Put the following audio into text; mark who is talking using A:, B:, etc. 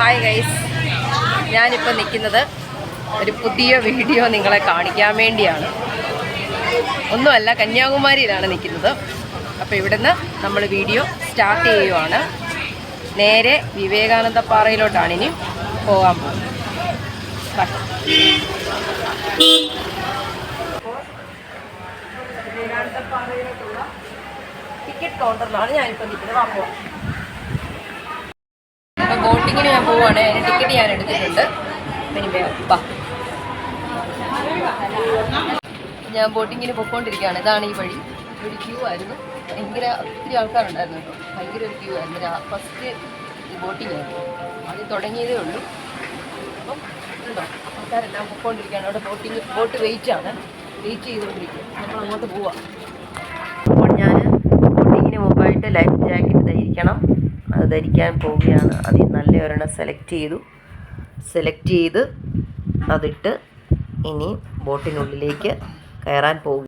A: Hi guys, ഞാനിപ്പോൾ നിൽക്കുന്നത് ഒരു പുതിയ വീഡിയോ നിങ്ങളെ കാണിക്കാൻ വേണ്ടിയാണ്. ഒന്നുമല്ല, കന്യാകുമാരിയിലാണ് നിൽക്കുന്നത്. അപ്പോൾ ഇവിടുന്ന് നമ്മൾ വീഡിയോ സ്റ്റാർട്ട് ചെയ്യുവാണ്. നേരെ വിവേകാനന്ദ പാറയിലോട്ടാണ് ഇനി പോകാൻ പോകുന്നത്. വിവേകാനന്ദ പാറയിലോട്ടുള്ള ടിക്കറ്റ് കൗണ്ടറിലാണ് ഞാനിപ്പോൾ നിൽക്കുന്നത്. പോകാം. അപ്പോൾ ബോട്ടിങ്ങിന് ഞാൻ പോവുകയാണ്. അതിന് ടിക്കറ്റ് ഞാൻ എടുത്തിട്ടുണ്ട്. പിന്നെ ഞാൻ ബോട്ടിങ്ങിന് പോയിക്കൊണ്ടിരിക്കുകയാണ്. ഇതാണ് ഈ വഴി. ഒരു ക്യൂ ആയിരുന്നു. ഭയങ്കര ഒത്തിരി ആൾക്കാരുണ്ടായിരുന്നു കേട്ടോ. ഭയങ്കര ഒരു ക്യൂ ആയിരുന്നു. ഫസ്റ്റ് ഈ ബോട്ടിങ് ആയിരുന്നു. അത് തുടങ്ങിയതേ ഉള്ളൂ. അപ്പം ഉണ്ടോ, ആൾക്കാരെല്ലാം പോയിക്കൊണ്ടിരിക്കുകയാണ്. അവിടെ ബോട്ട് വെയിറ്റ് ചെയ്തുകൊണ്ടിരിക്കുക. നമ്മൾ അങ്ങോട്ട് പോവാം. അപ്പോൾ ഞാൻ ബോട്ടിങ്ങിന് മുമ്പായിട്ട് ലൈഫ് ജാക്കറ്റ് ധരിക്കണം. അത് ധരിക്കാൻ പോവുകയാണ്. അതിൽ നല്ല ഒരെണ്ണം സെലക്ട് ചെയ്ത് അതിട്ട് ഇനി ബോട്ടിനുള്ളിലേക്ക് കയറാൻ പോകും.